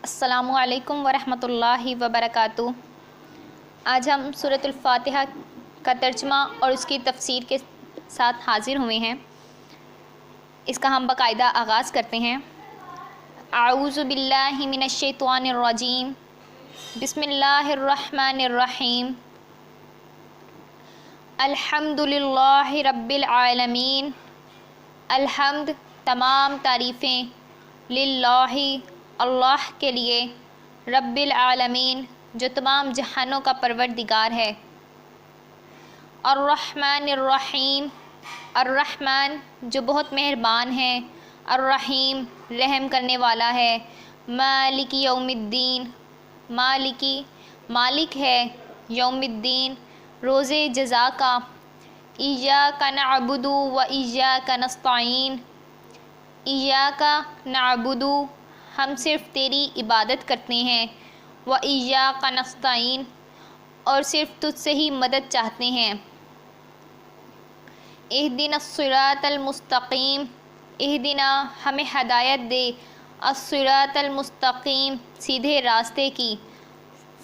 السلام علیکم ورحمۃ اللہ وبرکاتہ۔ آج ہم سورۃ الفاتحہ کا ترجمہ اور اس کی تفسیر کے ساتھ حاضر ہوئے ہیں۔ اس کا ہم باقاعدہ آغاز کرتے ہیں۔ اعوذ باللہ من الشیطان الرجیم، بسم اللہ الرحمن الرحیم۔ الحمد للہ رب العالمین، الحمد تمام تعریفیں، للہ اللہ کے لیے، رب العالمین جو تمام جہانوں کا پروردگار ہے، الرحمن الرحیم الرحمن جو بہت مہربان ہے، الرحیم رحم کرنے والا ہے، مالک یوم الدین مالک ہے یوم الدین روز جزا کا، ایاک نعبد و ایاک نستعین، ایاک نعبد ہم صرف تیری عبادت کرتے ہیں، و ایاک نستعین اور صرف تجھ سے ہی مدد چاہتے ہیں۔ اہدنا الصراط المستقیم، اہدنا ہمیں ہدایت دے، الصراط المستقیم سیدھے راستے کی،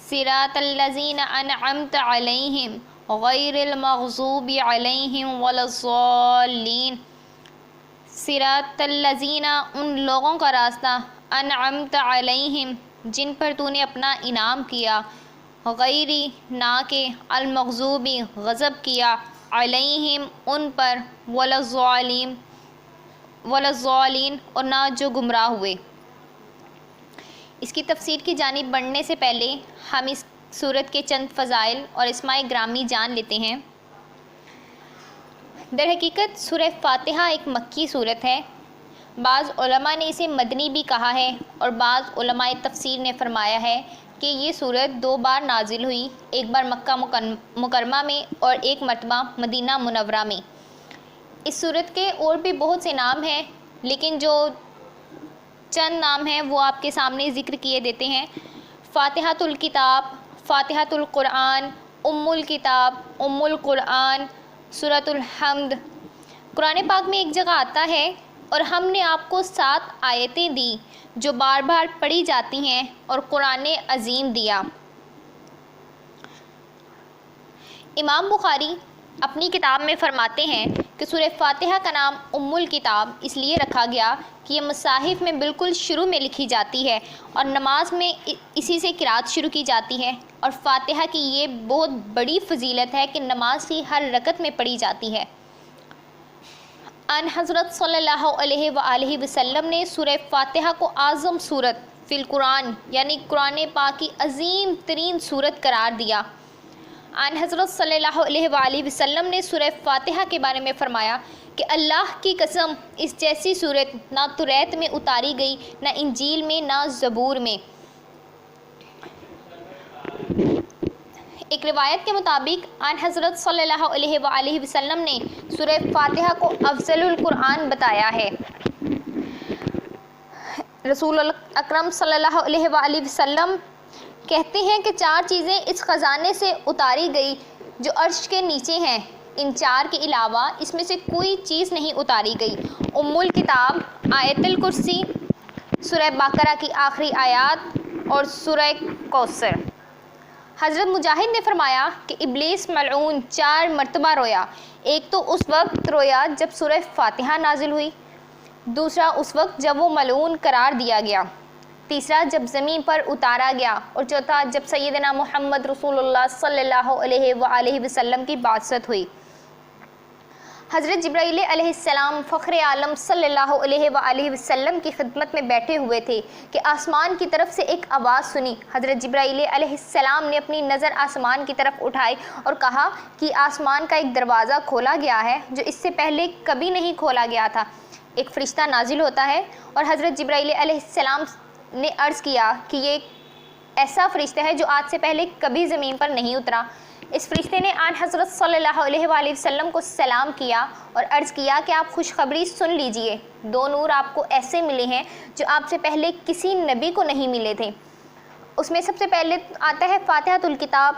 صراط الذین انعمت علیہم غیر المغضوب علیہم ولا الضالین، صراط الذین ان لوگوں کا راستہ، انعمت علیہم جن پر تو نے اپنا انعام کیا، غیری نہ کہ، المغضوبی غضب کیا، علیہم ان پر، ولا الضالین اور نہ جو گمراہ ہوئے۔ اس کی تفسیر کی جانب بڑھنے سے پہلے ہم اس سورت کے چند فضائل اور اسماء گرامی جان لیتے ہیں۔ در حقیقت سورہ فاتحہ ایک مکی سورت ہے۔ بعض علماء نے اسے مدنی بھی کہا ہے اور بعض علماء تفسیر نے فرمایا ہے کہ یہ سورت 2 بار نازل ہوئی، ایک بار مکہ مکرمہ میں اور ایک مرتبہ مدینہ منورہ میں۔ اس سورت کے اور بھی بہت سے نام ہیں، لیکن جو چند نام ہیں وہ آپ کے سامنے ذکر کیے دیتے ہیں۔ فاتحۃ الکتاب، فاتحۃ القرآن، ام الکتاب، ام القرآن، سورۃ الحمد۔ قرآن پاک میں ایک جگہ آتا ہے، اور ہم نے آپ کو 7 آیتیں دی جو بار بار پڑھی جاتی ہیں اور قرآن عظیم دیا۔ امام بخاری اپنی کتاب میں فرماتے ہیں کہ سورہ فاتحہ کا نام ام الکتاب اس لیے رکھا گیا کہ یہ مصاحف میں بالکل شروع میں لکھی جاتی ہے اور نماز میں اسی سے قرات شروع کی جاتی ہے، اور فاتحہ کی یہ بہت بڑی فضیلت ہے کہ نماز کی ہر رکعت میں پڑھی جاتی ہے۔ ان حضرت صلی اللہ علیہ وآلہ وسلم نے سورہ فاتحہ کو اعظم سورت فی القرآن یعنی قرآن پاک کی عظیم ترین سورت قرار دیا۔ ان حضرت صلی اللہ علیہ وآلہ وسلم نے سورہ فاتحہ کے بارے میں فرمایا کہ اللہ کی قسم اس جیسی سورت نہ توریت میں اتاری گئی، نہ انجیل میں، نہ زبور میں۔ ایک روایت کے مطابق ان حضرت صلی اللہ علیہ وآلہ وسلم نے سورہ فاتحہ کو افضل القرآن بتایا ہے۔ رسول اکرم صلی اللہ علیہ وآلہ وسلم کہتے ہیں کہ 4 چیزیں اس خزانے سے اتاری گئی جو عرش کے نیچے ہیں، ان 4 کے علاوہ اس میں سے کوئی چیز نہیں اتاری گئی۔ ام الکتاب، آیت الکرسی، سورہ بقرہ کی آخری آیات اور سورہ کوثر۔ حضرت مجاہد نے فرمایا کہ ابلیس ملعون 4 مرتبہ رویا، ایک تو اس وقت رویا جب سورہ فاتحہ نازل ہوئی، دوسرا اس وقت جب وہ ملعون قرار دیا گیا، تیسرا جب زمین پر اتارا گیا، اور چوتھا جب سیدنا محمد رسول اللہ صلی اللہ علیہ وآلہ وسلم کی بعثت ہوئی۔ حضرت جبرائیل علیہ السلام فخر عالم صلی اللہ علیہ وآلہ وسلم کی خدمت میں بیٹھے ہوئے تھے کہ آسمان کی طرف سے ایک آواز سنی۔ حضرت جبرائیل علیہ السلام نے اپنی نظر آسمان کی طرف اٹھائی اور کہا کہ آسمان کا ایک دروازہ کھولا گیا ہے جو اس سے پہلے کبھی نہیں کھولا گیا تھا۔ ایک فرشتہ نازل ہوتا ہے، اور حضرت جبرائیل علیہ السلام نے عرض کیا کہ یہ ایسا فرشتہ ہے جو آج سے پہلے کبھی زمین پر نہیں اترا۔ اس فرشتے نے آن حضرت صلی اللہ علیہ وآلہ وسلم کو سلام کیا اور عرض کیا کہ آپ خوشخبری سن لیجئے، 2 نور آپ کو ایسے ملے ہیں جو آپ سے پہلے کسی نبی کو نہیں ملے تھے۔ اس میں سب سے پہلے آتا ہے فاتحۃ الکتاب،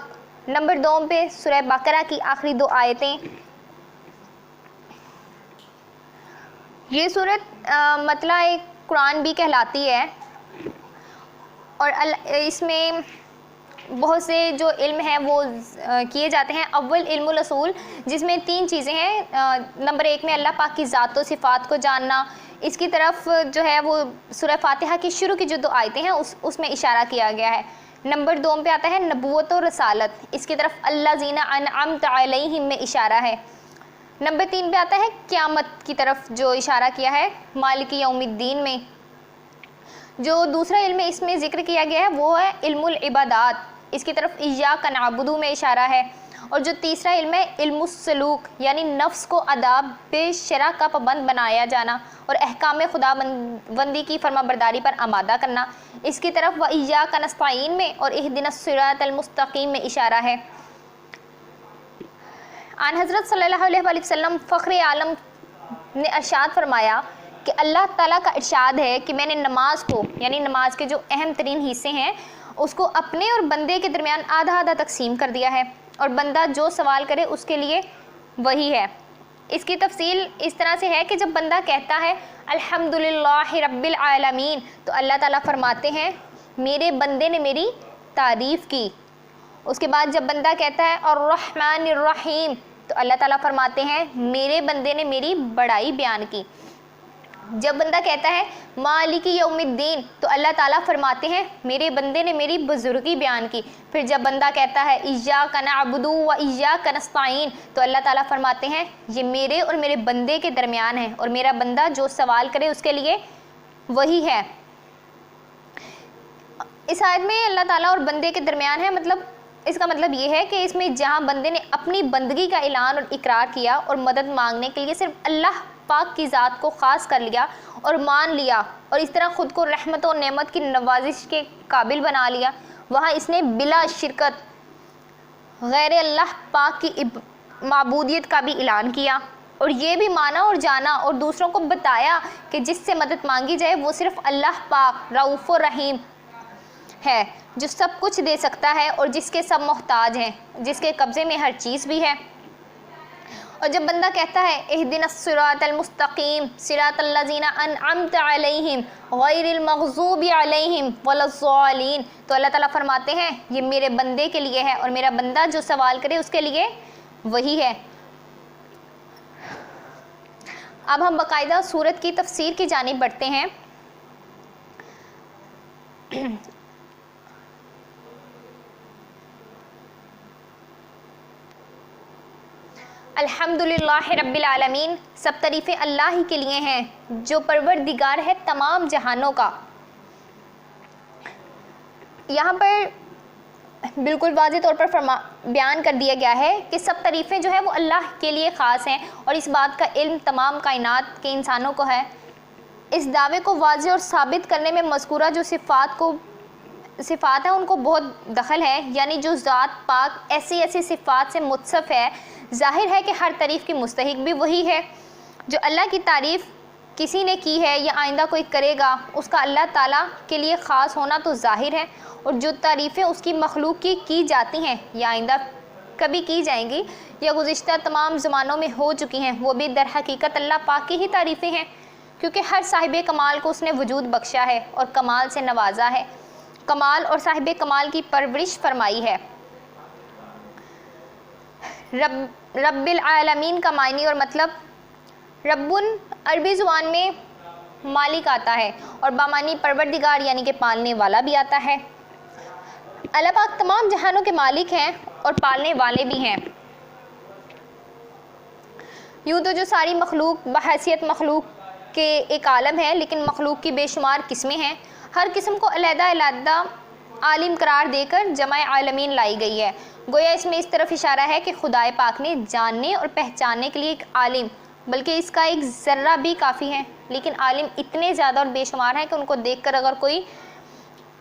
نمبر 2 پہ سورہ بقرہ کی آخری 2 آیتیں۔ یہ سورت مطلع قرآن بھی کہلاتی ہے، اور اس میں بہت سے جو علم ہیں وہ کیے جاتے ہیں. اول علم الاصول، جس میں 3 چیزیں ہیں. نمبر 1 میں اللہ پاک کی ذات و صفات کو جاننا، اس کی طرف جو ہے وہ سورہ فاتحہ کی شروع کی جو 2 آیتیں ہیں اس میں اشارہ کیا گیا ہے. نمبر 2 پہ آتا ہے نبوت و رسالت، اس کی طرف الذین انعمت علیہم میں اشارہ ہے. نمبر 3 پہ آتا ہے قیامت کی طرف جو اشارہ کیا ہے مالک یوم الدین میں. جو دوسرا علم اس میں ذکر کیا گیا ہے وہ ہے علم العبادات، اس کی طرف ایاک نعبد میں اشارہ ہے. اور جو تیسرا علم ہے علم السلوک، یعنی نفس کو آداب شرع کا پابند بنایا جانا اور احکام خدا بندی کی فرما برداری پر آمادہ کرنا، اس کی طرف وَإِيَّاكَ نَسْتَعِينُ میں اور اهْدِنَا الصِّرَاطَ الْمُسْتَقِيمَ میں اشارہ ہے. آن حضرت صلی اللہ علیہ وآلہ وسلم فخر عالم نے ارشاد فرمایا کہ اللہ تعالیٰ کا ارشاد ہے کہ میں نے نماز کو، یعنی نماز کے جو اہم ترین حصے ہیں اس کو اپنے اور بندے کے درمیان آدھا آدھا تقسیم کر دیا ہے، اور بندہ جو سوال کرے اس کے لیے وہی ہے. اس کی تفصیل اس طرح سے ہے کہ جب بندہ کہتا ہے الحمدللہ رب العالمین تو اللہ تعالیٰ فرماتے ہیں میرے بندے نے میری تعریف کی. اس کے بعد جب بندہ کہتا ہے الرحمن الرحیم تو اللہ تعالیٰ فرماتے ہیں میرے بندے نے میری بڑائی بیان کی. جب بندہ کہتا ہے مالک یوم الدین تو اللہ تعالیٰ فرماتے ہیں میرے بندے نے میری بزرگی بیان کی. پھر جب بندہ کہتا ہے ایاک نعبد و ایاک نستعین تو اللہ تعالیٰ فرماتے ہیں یہ میرے اور میرے بندے کے درمیان ہے، اور میرا بندہ جو سوال کرے اس کے لیے وہی ہے. اس آیت میں اللہ تعالیٰ اور بندے کے درمیان ہے، مطلب اس کا مطلب یہ ہے کہ اس میں جہاں بندے نے اپنی بندگی کا اعلان اور اقرار کیا اور مدد مانگنے کے لیے صرف اللہ پاک کی ذات کو خاص کر لیا اور مان لیا اور اس طرح خود کو رحمت و نعمت کی نوازش کے قابل بنا لیا، وہاں اس نے بلا شرکت غیر اللہ پاک کی معبودیت کا بھی اعلان کیا، اور یہ بھی مانا اور جانا اور دوسروں کو بتایا کہ جس سے مدد مانگی جائے وہ صرف اللہ پاک رؤوف و رحیم ہے، جو سب کچھ دے سکتا ہے اور جس کے سب محتاج ہیں، جس کے قبضے میں ہر چیز بھی ہے. اور جب بندہ کہتا ہے اہدنا الصراط المستقیم صراط الذین انعمت علیہم غیر المغضوب علیہم ولا الضالین تو اللہ تعالیٰ فرماتے ہیں یہ میرے بندے کے لیے ہے اور میرا بندہ جو سوال کرے اس کے لیے وہی ہے. اب ہم باقاعدہ سورت کی تفسیر کی جانب بڑھتے ہیں. الحمدللہ رب العالمین، سب تعریفیں اللہ ہی کے لیے ہیں جو پروردگار ہے تمام جہانوں کا. یہاں پر بالکل واضح طور پر بیان کر دیا گیا ہے کہ سب تعریفیں جو ہے وہ اللہ کے لیے خاص ہیں، اور اس بات کا علم تمام کائنات کے انسانوں کو ہے. اس دعوے کو واضح اور ثابت کرنے میں مذکورہ جو صفات ہیں ان کو بہت دخل ہے، یعنی جو ذات پاک ایسی صفات سے متصف ہے. ظاہر ہے کہ ہر تعریف کی مستحق بھی وہی ہے. جو اللہ کی تعریف کسی نے کی ہے یا آئندہ کوئی کرے گا اس کا اللہ تعالیٰ کے لیے خاص ہونا تو ظاہر ہے، اور جو تعریفیں اس کی مخلوق کی جاتی ہیں یا آئندہ کبھی کی جائیں گی یا گزشتہ تمام زمانوں میں ہو چکی ہیں وہ بھی در حقیقت اللہ پاک کی ہی تعریفیں ہیں، کیونکہ ہر صاحب کمال کو اس نے وجود بخشا ہے اور کمال سے نوازا ہے، کمال اور صاحب کمال کی پرورش فرمائی ہے. رب العالمین کا معنی اور مطلب رب عربی زبان میں مالک آتا ہے اور بامانی پروردگار یعنی کہ پالنے والا بھی آتا ہے. اللہ پاک تمام جہانوں کے مالک ہیں اور پالنے والے بھی ہیں. یوں تو جو ساری مخلوق بحیثیت مخلوق کے ایک عالم ہے، لیکن مخلوق کی بے شمار قسمیں ہیں. ہر قسم کو علیحدہ علیحدہ عالم قرار دے کر جمع عالمین لائی گئی ہے. گویا اس میں اس طرف اشارہ ہے کہ خدائے پاک نے جاننے اور پہچاننے کے لیے ایک عالم، بلکہ اس کا ایک ذرہ بھی کافی ہے، لیکن عالم اتنے زیادہ اور بے شمار ہیں کہ ان کو دیکھ کر اگر کوئی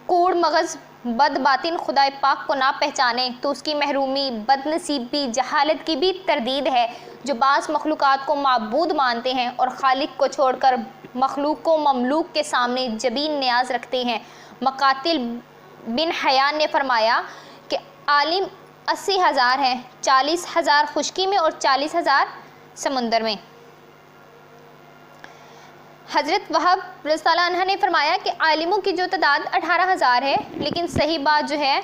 کوڑ مغز بد باطن خدائے پاک کو نہ پہچانے تو اس کی محرومی، بد نصیبی، جہالت کی بھی تردید ہے. جو بعض مخلوقات کو معبود مانتے ہیں اور خالق کو چھوڑ کر مخلوق کو مملوک کے سامنے جبین نیاز رکھتے ہیں. مقاتل بن حیان نے فرمایا کہ عالم 80,000 ہیں، 40,000 خشکی میں اور 40,000 سمندر میں. حضرت وہب رضی اللہ عنہ نے فرمایا کہ عالموں کی جو تعداد 18,000 ہے، لیکن صحیح بات جو ہے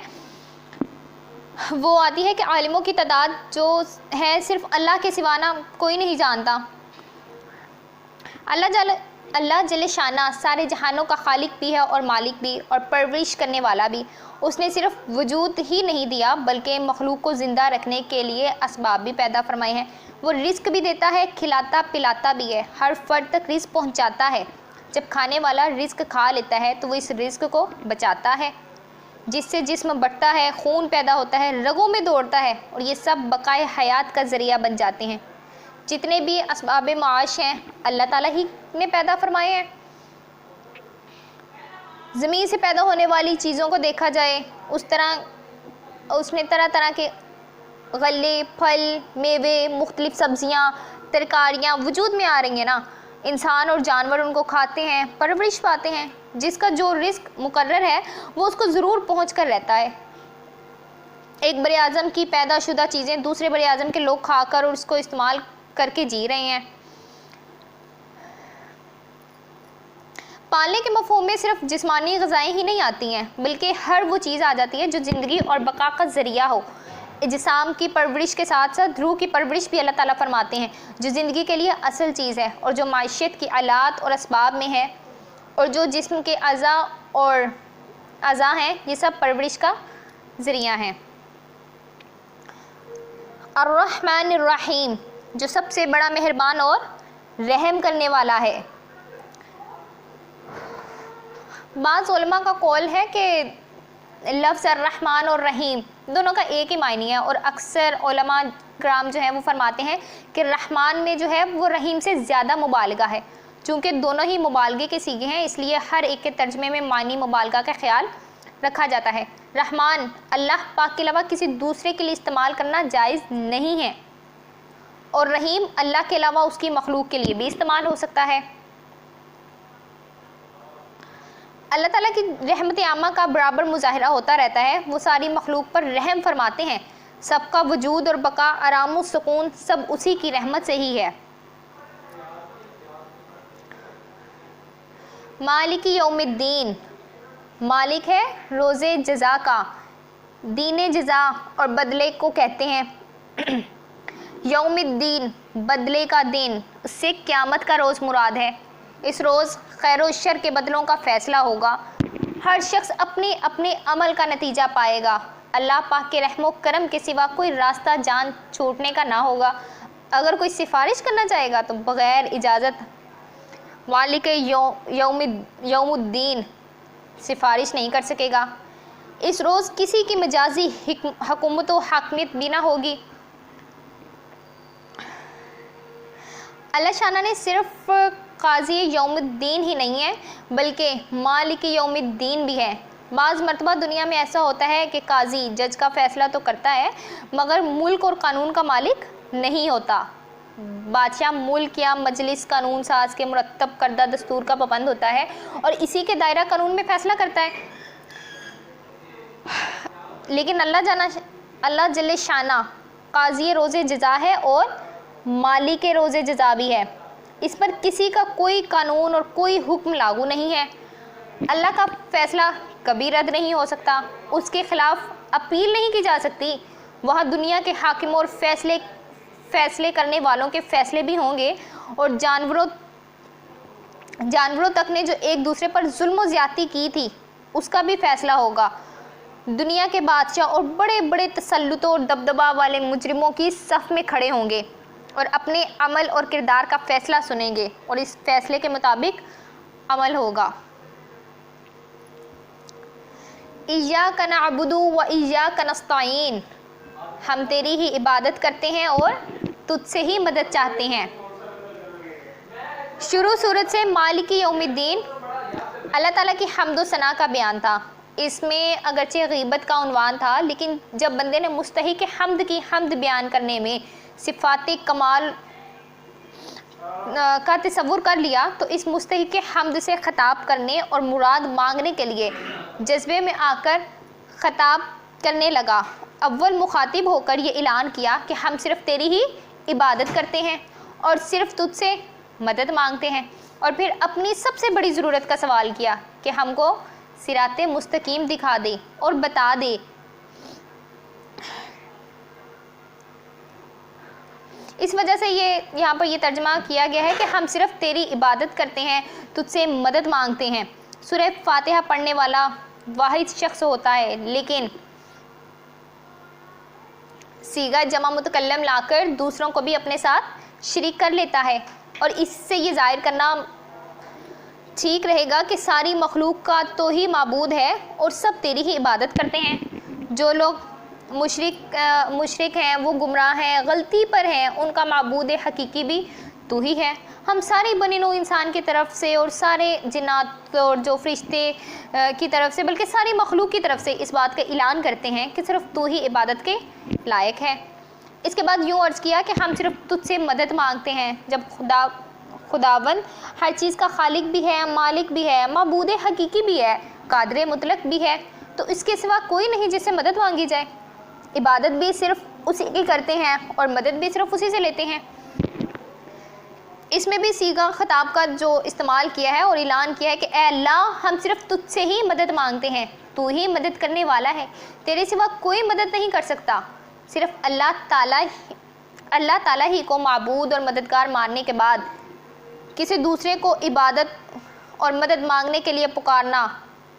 وہ آتی ہے کہ عالموں کی تعداد جو ہے صرف اللہ کے سوا کوئی نہیں جانتا۔ اللہ جل شانہ سارے جہانوں کا خالق بھی ہے اور مالک بھی اور پرورش کرنے والا بھی۔ اس نے صرف وجود ہی نہیں دیا بلکہ مخلوق کو زندہ رکھنے کے لیے اسباب بھی پیدا فرمائے ہیں۔ وہ رزق بھی دیتا ہے، کھلاتا پلاتا بھی ہے، ہر فرد تک رزق پہنچاتا ہے۔ جب کھانے والا رزق کھا لیتا ہے تو وہ اس رزق کو بچاتا ہے، جس سے جسم بڑھتا ہے، خون پیدا ہوتا ہے، رگوں میں دوڑتا ہے، اور یہ سب بقائے حیات کا ذریعہ بن جاتے ہیں۔ جتنے بھی اسباب معاش ہیں اللہ تعالیٰ ہی نے پیدا فرمائے ہیں۔ زمین سے پیدا ہونے والی چیزوں کو دیکھا جائے، اس میں طرح طرح کے غلے، پھل، میوے، مختلف سبزیاں، ترکاریاں وجود میں آ رہی ہیں نا۔ انسان اور جانور ان کو کھاتے ہیں، پرورش پاتے ہیں۔ جس کا جو رزق مقرر ہے وہ اس کو ضرور پہنچ کر رہتا ہے۔ ایک بر اعظم کی پیدا شدہ چیزیں دوسرے بر اعظم کے لوگ کھا کر اور اس کو استعمال کر کے جی رہے ہیں۔ پالنے کے مفہوم میں صرف جسمانی غذائیں ہی نہیں آتی ہیں بلکہ ہر وہ چیز آ جاتی ہے جو زندگی اور بقا کا ذریعہ ہو۔ اجسام کی پرورش کے ساتھ ساتھ روح کی پرورش بھی اللہ تعالیٰ فرماتے ہیں، جو زندگی کے لیے اصل چیز ہے اور جو معیشت کی آلات اور اسباب میں ہے، اور جو جسم کے اعضاء ہیں، یہ سب پرورش کا ذریعہ ہیں۔ الرحمن الرحیم، جو سب سے بڑا مہربان اور رحم کرنے والا ہے۔ بعض علماء کا قول ہے کہ لفظ الرحمن اور رحیم دونوں کا ایک ہی معنی ہے، اور اکثر علماء کرام جو ہیں وہ فرماتے ہیں کہ رحمان میں جو ہے وہ رحیم سے زیادہ مبالغہ ہے۔ چونکہ دونوں ہی مبالغے کے صیغے ہیں، اس لیے ہر ایک کے ترجمے میں معنی مبالغہ کا خیال رکھا جاتا ہے۔ رحمان اللہ پاک کے علاوہ کسی دوسرے کے لیے استعمال کرنا جائز نہیں ہے، اور رحیم اللہ کے علاوہ اس کی مخلوق کے لیے بھی استعمال ہو سکتا ہے۔ اللہ تعالیٰ کی رحمت عامہ کا برابر مظاہرہ ہوتا رہتا ہے۔ وہ ساری مخلوق پر رحم فرماتے ہیں۔ سب کا وجود اور بقا، آرام و سکون سب اسی کی رحمت سے ہی ہے۔ مالک یوم الدین، مالک ہے روز جزا کا، دین جزا اور بدلے کو کہتے ہیں۔ یوم الدین بدلے کا دن، اس سے قیامت کا روز مراد ہے۔ اس روز خیر و شر کے بدلوں کا فیصلہ ہوگا۔ ہر شخص اپنے اپنے عمل کا نتیجہ پائے گا۔ اللہ پاک کے رحم و کرم کے سوا کوئی راستہ جان چھوٹنے کا نہ ہوگا۔ اگر کوئی سفارش کرنا چاہے گا تو بغیر اجازت مالک یوم الدین سفارش نہیں کر سکے گا۔ اس روز کسی کی مجازی حکومت و حاکمیت بھی نہ ہوگی۔ اللہ شانہ نے صرف قاضی یوم الدین ہی نہیں ہے بلکہ مالک یوم الدین بھی ہے۔ بعض مرتبہ دنیا میں ایسا ہوتا ہے کہ قاضی جج کا فیصلہ تو کرتا ہے مگر ملک اور قانون کا مالک نہیں ہوتا۔ بادشاہ ملک یا مجلس قانون ساز کے مرتب کردہ دستور کا پابند ہوتا ہے اور اسی کے دائرہ قانون میں فیصلہ کرتا ہے، لیکن اللہ جل شانہ قاضی روز جزا ہے اور مالک روز جزا بھی ہے۔ اس پر کسی کا کوئی قانون اور کوئی حکم لاگو نہیں ہے۔ اللہ کا فیصلہ کبھی رد نہیں ہو سکتا، اس کے خلاف اپیل نہیں کی جا سکتی۔ وہاں دنیا کے حاکم اور فیصلے کرنے والوں کے فیصلے بھی ہوں گے، اور جانوروں تک نے جو ایک دوسرے پر ظلم و زیادتی کی تھی اس کا بھی فیصلہ ہوگا۔ دنیا کے بادشاہ اور بڑے بڑے تسلط اور دبدبہ والے مجرموں کی صف میں کھڑے ہوں گے اور اپنے عمل اور کردار کا فیصلہ سنیں گے، اور اس فیصلے کے مطابق عمل ہوگا۔ ایاک نعبد و ایاک نستعین، ہم تیری ہی عبادت کرتے ہیں اور تجھ سے ہی مدد چاہتے ہیں۔ شروع صورت سے مالک یوم الدین اللہ تعالیٰ کی حمد و ثنا کا بیان تھا۔ اس میں اگرچہ غیبت کا عنوان تھا، لیکن جب بندے نے مستحق حمد کی حمد بیان کرنے میں صفات کمال کا تصور کر لیا تو اس مستحق حمد سے خطاب کرنے اور مراد مانگنے کے لیے جذبے میں آ کر خطاب کرنے لگا۔ اول مخاطب ہو کر یہ اعلان کیا کہ ہم صرف تیری ہی عبادت کرتے ہیں اور صرف تجھ سے مدد مانگتے ہیں۔ اور پھر اپنی سب سے بڑی ضرورت کا سوال کیا کہ ہم کو صراط مستقیم دکھا دے اور بتا دے۔ اس وجہ سے یہاں پر یہ ترجمہ کیا گیا ہے کہ ہم صرف تیری عبادت کرتے ہیں، تجھ سے مدد مانگتے ہیں۔ سورہ فاتحہ پڑھنے والا واحد شخص ہوتا ہے، لیکن صیغہ جمع متکلم لا کر دوسروں کو بھی اپنے ساتھ شریک کر لیتا ہے، اور اس سے یہ ظاہر کرنا ٹھیک رہے گا کہ ساری مخلوق کا تو ہی معبود ہے اور سب تیری ہی عبادت کرتے ہیں۔ جو لوگ مشرک ہیں، وہ گمراہ ہیں، غلطی پر ہیں، ان کا معبود حقیقی بھی تو ہی ہے۔ ہم ساری بنی نوع انسان کی طرف سے اور سارے جنات اور جو فرشتے کی طرف سے، بلکہ ساری مخلوق کی طرف سے اس بات کا اعلان کرتے ہیں کہ صرف تو ہی عبادت کے لائق ہے۔ اس کے بعد یوں عرض کیا کہ ہم صرف تجھ سے مدد مانگتے ہیں، جب خداوند ہر چیز کا خالق بھی ہے، مالک بھی ہے، معبود حقیقی بھی ہے، قادر مطلق بھی ہے، تو اس کے سوا کوئی نہیں جس سے مدد مانگی جائے۔ عبادت بھی صرف اسی کی کرتے ہیں اور مدد بھی صرف اسی سے لیتے ہیں۔ اس میں بھی صیغہ خطاب کا جو استعمال کیا ہے اور اعلان کیا ہے کہ اے اللہ، ہم صرف تجھ سے ہی مدد مانگتے ہیں، تو ہی مدد کرنے والا ہے، تیرے سوا کوئی مدد نہیں کر سکتا۔ صرف اللہ تعالیٰ ہی کو معبود اور مددگار ماننے کے بعد کسی دوسرے کو عبادت اور مدد مانگنے کے لیے پکارنا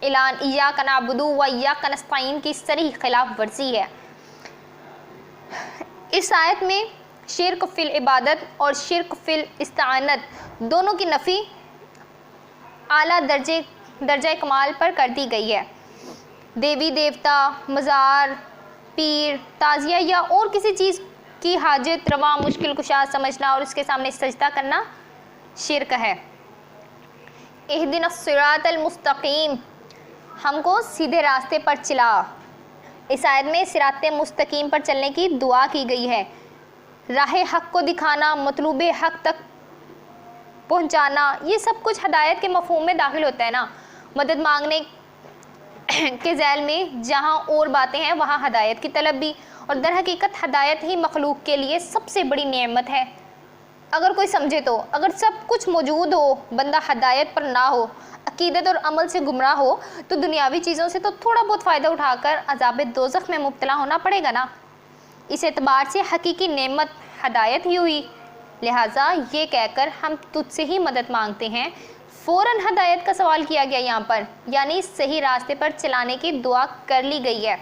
اعلان ایاک نعبد و ایاک نستعین کی صریح خلاف ورزی ہے۔ اس آیت میں شرک فی العبادت اور شرک فی الاستعانت دونوں کی نفی اعلیٰ درجہ کمال پر کر دی گئی ہے۔ دیوی دیوتا، مزار، پیر، تعزیہ یا اور کسی چیز کی حاجت روا مشکل کشا سمجھنا اور اس کے سامنے سجدہ کرنا شرک ہے۔ اہدنا الصراط المستقیم، ہم کو سیدھے راستے پر چلا۔ اس آیت میں صراط مستقیم پر چلنے کی دعا کی گئی ہے۔ راہ حق کو دکھانا، مطلوب حق تک پہنچانا، یہ سب کچھ ہدایت کے مفہوم میں داخل ہوتا ہے نا۔ مدد مانگنے کے ذیل میں جہاں اور باتیں ہیں وہاں ہدایت کی طلب بھی، اور در حقیقت ہدایت ہی مخلوق کے لیے سب سے بڑی نعمت ہے۔ اگر کوئی سمجھے تو اگر سب کچھ موجود ہو، بندہ ہدایت پر نہ ہو، عقیدت اور عمل سے گمراہ ہو، تو دنیاوی چیزوں سے تو تھوڑا بہت فائدہ اٹھا کر عذاب دوزخ میں مبتلا ہونا پڑے گا نا۔ اس اعتبار سے حقیقی نعمت ہدایت ہی ہوئی، لہٰذا یہ کہہ کر ہم تجھ سے ہی مدد مانگتے ہیں، فوراً ہدایت کا سوال کیا گیا یہاں پر، یعنی صحیح راستے پر چلانے کی دعا کر لی گئی ہے۔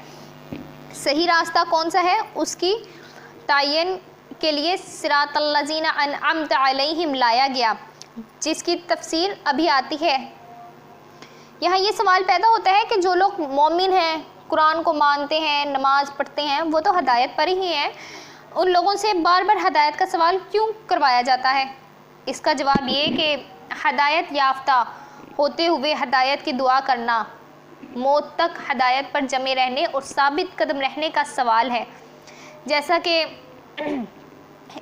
صحیح راستہ کون سا ہے، اس کی تعین کے لیے صراط الذین انعمت علیہم لایا گیا، جس کی تفسیر ابھی آتی ہے۔ یہاں یہ سوال پیدا ہوتا ہے کہ جو لوگ مومن ہیں، قرآن کو مانتے ہیں، نماز پڑھتے ہیں، وہ تو ہدایت پر ہی ہیں، ان لوگوں سے بار بار ہدایت کا سوال کیوں کروایا جاتا ہے؟ اس کا جواب یہ کہ ہدایت یافتہ ہوتے ہوئے ہدایت کی دعا کرنا موت تک ہدایت پر جمے رہنے اور ثابت قدم رہنے کا سوال ہے۔ جیسا کہ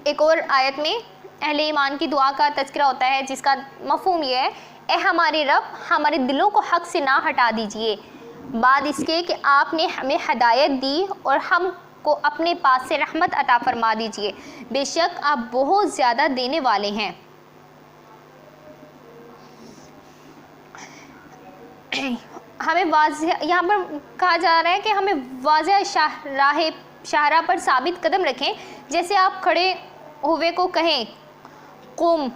ایک اور آیت میں اہل ایمان کی دعا کا تذکرہ ہوتا ہے، جس کا مفہوم یہ ہے، اے ہمارے رب، ہمارے دلوں کو حق سے نہ ہٹا دیجئے، بعد اس کے کہ آپ نے ہمیں ہدایت دی، اور ہم کو اپنے پاس سے رحمت عطا فرما دیجئے، بے شک آپ بہت زیادہ دینے والے ہیں۔ ہمیں واضح یہاں پر کہا جا رہا ہے کہ ہمیں واضح شاہراہ پر ثابت قدم رکھیں، جیسے آپ کھڑے ہوئے کو کہیں قم،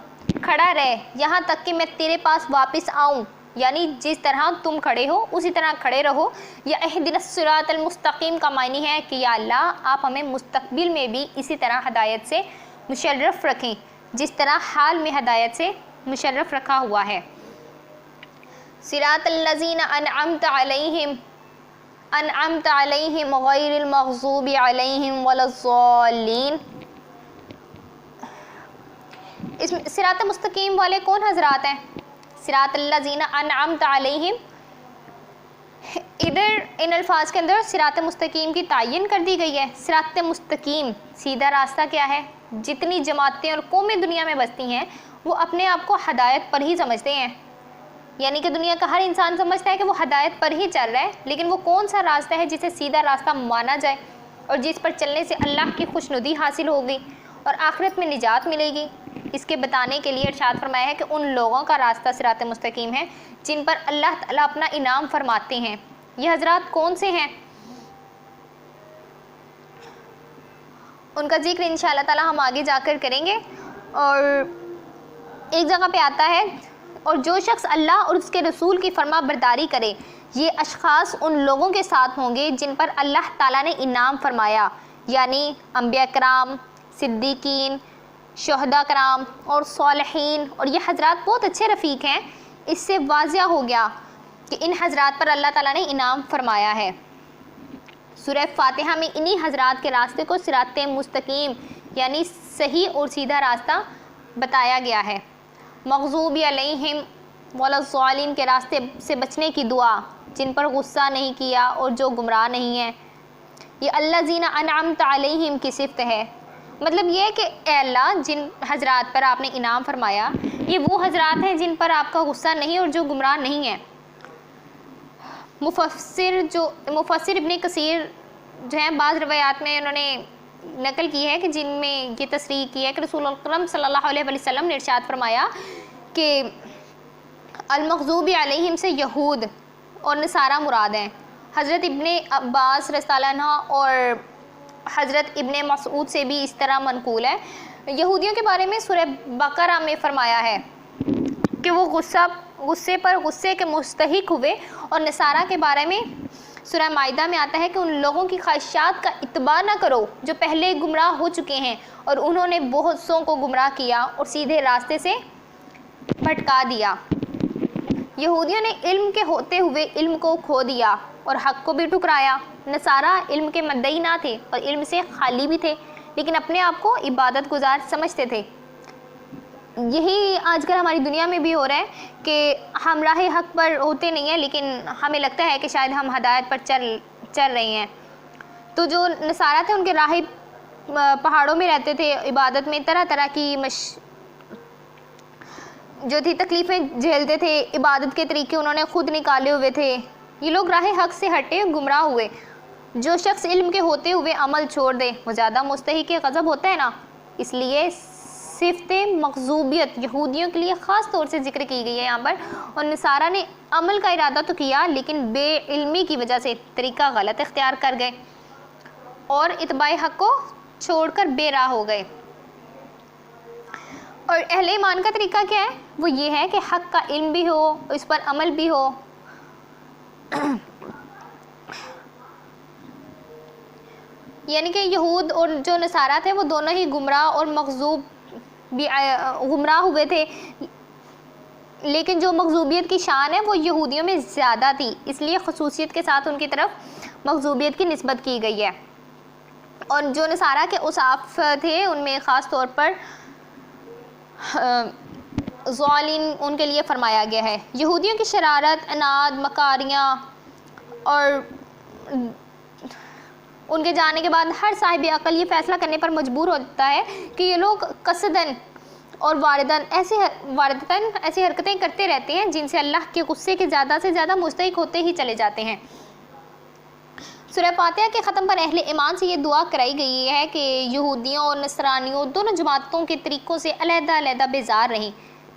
کھڑا رہ یہاں تک کہ میں تیرے پاس واپس آؤں، یعنی جس طرح تم کھڑے ہو اسی طرح کھڑے رہو۔ یا اہدنا الصراط المستقیم کا معنی ہے کہ یا اللہ، آپ ہمیں مستقبل میں بھی اسی طرح ہدایت سے مشرف رکھیں جس طرح حال میں ہدایت سے مشرف رکھا ہوا ہے۔ صراط الذین انعمت علیہم غیر المغضوب علیہم ولا الضالین۔ اس میں صراط مستقیم والے کون حضرات ہیں؟ صراط الذین انعمت علیہم، ادھر ان الفاظ کے اندر صراط مستقیم کی تعین کر دی گئی ہے۔ صراط مستقیم سیدھا راستہ کیا ہے؟ جتنی جماعتیں اور قومیں دنیا میں بستی ہیں وہ اپنے آپ کو ہدایت پر ہی سمجھتے ہیں، یعنی کہ دنیا کا ہر انسان سمجھتا ہے کہ وہ ہدایت پر ہی چل رہا ہے، لیکن وہ کون سا راستہ ہے جسے سیدھا راستہ مانا جائے اور جس پر چلنے سے اللہ کی خوشنودی حاصل ہوگی اور آخرت میں نجات ملے گی؟ اس کے بتانے کے لیے ارشاد فرمایا ہے کہ ان لوگوں کا راستہ صراط مستقیم ہے جن پر اللہ تعالیٰ اپنا انعام فرماتے ہیں۔ یہ حضرات کون سے ہیں؟ ان کا ذکر انشاءاللہ تعالیٰ ہم آگے جا کر کریں گے۔ اور ایک جگہ پہ آتا ہے، اور جو شخص اللہ اور اس کے رسول کی فرما برداری کرے، یہ اشخاص ان لوگوں کے ساتھ ہوں گے جن پر اللہ تعالیٰ نے انعام فرمایا، یعنی انبیاء کرام، صدیقین، شہداء کرام اور صالحین۔ اور یہ حضرات بہت اچھے رفیق ہیں۔ اس سے واضح ہو گیا کہ ان حضرات پر اللہ تعالیٰ نے انعام فرمایا ہے۔ سورہ فاتحہ میں انہی حضرات کے راستے کو صراط مستقیم یعنی صحیح اور سیدھا راستہ بتایا گیا ہے۔ مغضوب علیہم ولا الضالین کے راستے سے بچنے کی دعا، جن پر غصہ نہیں کیا اور جو گمراہ نہیں ہیں۔ یہ الذین انعمت علیہم کی صفت ہے، مطلب یہ ہے کہ اے اللہ جن حضرات پر آپ نے انعام فرمایا یہ وہ حضرات ہیں جن پر آپ کا غصہ نہیں اور جو گمراہ نہیں ہیں۔ مفسر ابن کثیر جو ہیں بعض روایات میں انہوں نے نقل کی ہے کہ جن میں یہ تصریح کی ہے کہ رسول اکرم صلی اللہ علیہ وسلم نے ارشاد فرمایا کہ المغضوب علیہم سے یہود اور نصارہ مراد ہیں۔ حضرت ابن عباس رضی اللہ عنہ اور حضرت ابن مسعود سے بھی اس طرح منقول ہے۔ یہودیوں کے بارے میں سورہ بقرہ میں فرمایا ہے کہ وہ غصے پر غصے کے مستحق ہوئے، اور نصارہ کے بارے میں سورہ مائدہ میں آتا ہے کہ ان لوگوں کی خواہشات کا اتباع نہ کرو جو پہلے گمراہ ہو چکے ہیں، اور انہوں نے بہت سوں کو گمراہ کیا اور سیدھے راستے سے بھٹکا دیا۔ یہودیوں نے علم کے ہوتے ہوئے علم کو کھو دیا اور حق کو بھی ٹھکرایا۔ نصارہ علم کے مدعی نہ تھے اور علم سے خالی بھی تھے، لیکن اپنے آپ کو عبادت گزار سمجھتے تھے۔ یہی آج کل ہماری دنیا میں بھی ہو رہا ہے کہ ہم راہ حق پر ہوتے نہیں ہیں، لیکن ہمیں لگتا ہے کہ شاید ہم ہدایت پر چل رہے ہیں۔ تو جو نصارہ تھے ان کے راہب پہاڑوں میں رہتے تھے، عبادت میں طرح طرح کی جو تھی تکلیفیں جھیلتے تھے، عبادت کے طریقے انہوں نے خود نکالے ہوئے تھے۔ یہ لوگ راہ حق سے ہٹے، گمراہ ہوئے۔ جو شخص علم کے ہوتے ہوئے عمل چھوڑ دے وہ زیادہ مستحق غضب ہوتا ہے نا، اس لیے صفت مغضوبیت یہودیوں کے لیے خاص طور سے ذکر کی گئی ہے یہاں پر۔ اور نصارہ نے عمل کا ارادہ تو کیا لیکن بے علمی کی وجہ سے طریقہ غلط اختیار کر گئے اور اتباع حق کو چھوڑ کر بے راہ ہو گئے۔ اور اہل ایمان کا طریقہ کیا ہے؟ وہ یہ ہے کہ حق کا علم بھی ہو، اس پر عمل بھی ہو۔ یعنی کہ یہود اور جو نصارہ تھے وہ دونوں ہی گمراہ اور گمراہ ہوئے تھے، لیکن جو مغضوبیت کی شان ہے وہ یہودیوں میں زیادہ تھی، اس لیے خصوصیت کے ساتھ ان کی طرف مغضوبیت کی نسبت کی گئی ہے۔ اور جو نصارہ کے اوصاف تھے ان میں خاص طور پر ضالین ان کے لیے فرمایا گیا ہے۔ یہودیوں کی شرارت، عناد، مکاریاں، اور ان کے جانے کے بعد ہر صاحب عقل یہ فیصلہ کرنے پر مجبور ہوتا ہے کہ یہ لوگ قصداً اور وارداً ایسی حرکتیں کرتے رہتے ہیں جن سے اللہ کے غصے کے زیادہ سے زیادہ مستحق ہوتے ہی چلے جاتے ہیں۔ سورہ فاتحہ کے ختم پر اہل ایمان سے یہ دعا کرائی گئی ہے کہ یہودیوں اور نصرانیوں دونوں جماعتوں کے طریقوں سے علیحدہ علیحدہ بیزار رہیں،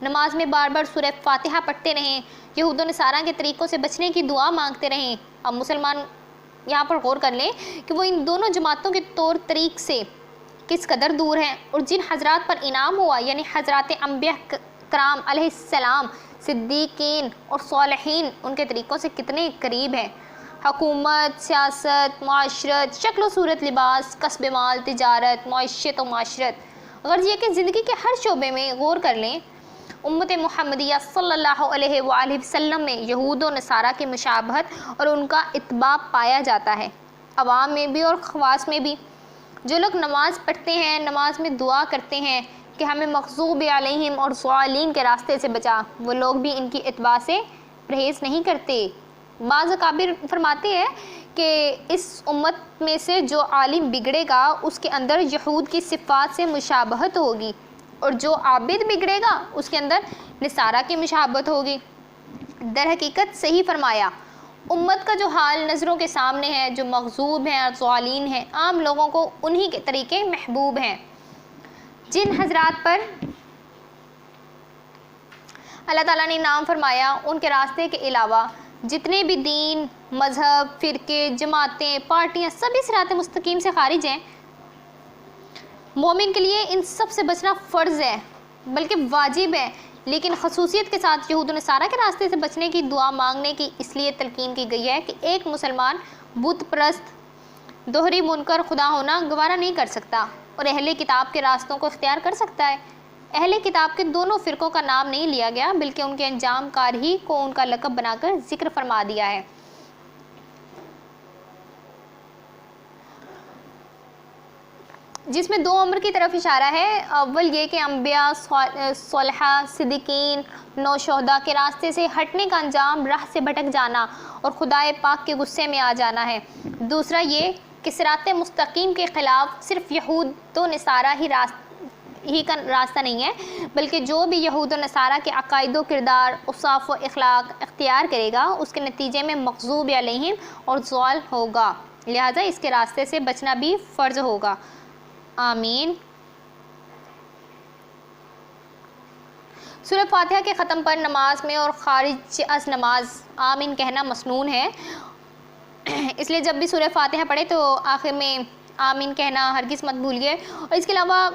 نماز میں بار بار سورہ فاتحہ پڑھتے رہیں، یہود و نصارہ کے طریقوں سے بچنے کی دعا مانگتے رہیں۔ اب مسلمان یہاں پر غور کر لیں کہ وہ ان دونوں جماعتوں کے طور طریق سے کس قدر دور ہیں، اور جن حضرات پر انعام ہوا یعنی حضرات انبیاء کرام علیہ السلام، صدیقین اور صالحین ان کے طریقوں سے کتنے قریب ہیں۔ حکومت، سیاست، معاشرت، شکل و صورت، لباس، کسب مال، تجارت، معیشت و معاشرت، غرض یہ کہ زندگی کے ہر شعبے میں غور کر لیں، امت محمدیہ صلی اللہ علیہ وآلہ وسلم میں یہود و نصارہ کی مشابہت اور ان کا اتباع پایا جاتا ہے، عوام میں بھی اور خواص میں بھی۔ جو لوگ نماز پڑھتے ہیں، نماز میں دعا کرتے ہیں کہ ہمیں مغضوب علیہم اور ضالین کے راستے سے بچا، وہ لوگ بھی ان کی اتباع سے پرہیز نہیں کرتے۔ بعض اکابر فرماتے ہیں کہ اس امت میں سے جو عالم بگڑے گا اس کے اندر یہود کی صفات سے مشابہت ہوگی، اور جو عابد بگڑے گا اس کے اندر نصارہ کی مشابہت ہوگی۔ در حقیقت صحیح فرمایا، امت کا جو حال نظروں کے سامنے ہے، جو مغضوب ہیں اور ضالین ہیں، عام لوگوں کو انہی کے طریقے محبوب ہیں۔ جن حضرات پر اللہ تعالیٰ نے انعام فرمایا ان کے راستے کے علاوہ جتنے بھی دین، مذہب، فرقے، جماعتیں، پارٹیاں سبھی صراط مستقیم سے خارج ہیں، مومن کے لیے ان سب سے بچنا فرض ہے بلکہ واجب ہے، لیکن خصوصیت کے ساتھ یہود و نصارہ کے راستے سے بچنے کی دعا مانگنے کی اس لیے تلقین کی گئی ہے کہ ایک مسلمان بت پرست، دوہری منکر خدا ہونا گوارا نہیں کر سکتا اور اہل کتاب کے راستوں کو اختیار کر سکتا ہے۔ اہل کتاب کے دونوں فرقوں کا نام نہیں لیا گیا بلکہ ان کے انجام کار ہی کو ان کا لقب بنا کر ذکر فرما دیا ہے، جس میں دو امر کی طرف اشارہ ہے۔ اول یہ کہ انبیاء، صالحہ، صدیقین، نو شہداء کے راستے سے ہٹنے کا انجام راہ سے بھٹک جانا اور خدائے پاک کے غصے میں آ جانا ہے۔ دوسرا یہ کہ صراط مستقیم کے خلاف صرف یہود و نصارہ ہی کا راستہ نہیں ہے بلکہ جو بھی یہود و نصارہ کے عقائد و کردار، اوصاف و اخلاق اختیار کرے گا اس کے نتیجے میں مغضوب علیہم اور ضال ہوگا، لہٰذا اس کے راستے سے بچنا بھی فرض ہوگا۔ آمین۔ سورہ فاتحہ کے ختم پر نماز میں اور خارج از نماز آمین کہنا مسنون ہے، اس لیے جب بھی سورہ فاتحہ پڑھے تو آخر میں آمین کہنا ہرگز مت بھولیے، اور اس کے علاوہ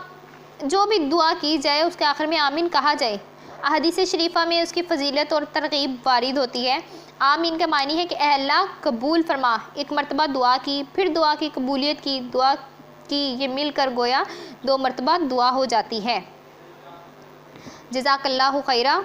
جو بھی دعا کی جائے اس کے آخر میں آمین کہا جائے۔ احادیث شریفہ میں اس کی فضیلت اور ترغیب وارد ہوتی ہے۔ آمین کا معنی ہے کہ اے اللہ قبول فرما، ایک مرتبہ دعا کی، پھر دعا کی قبولیت کی، دعا کی، یہ مل کر گویا 2 مرتبہ دعا ہو جاتی ہے۔ جزاک اللہ خیرہ۔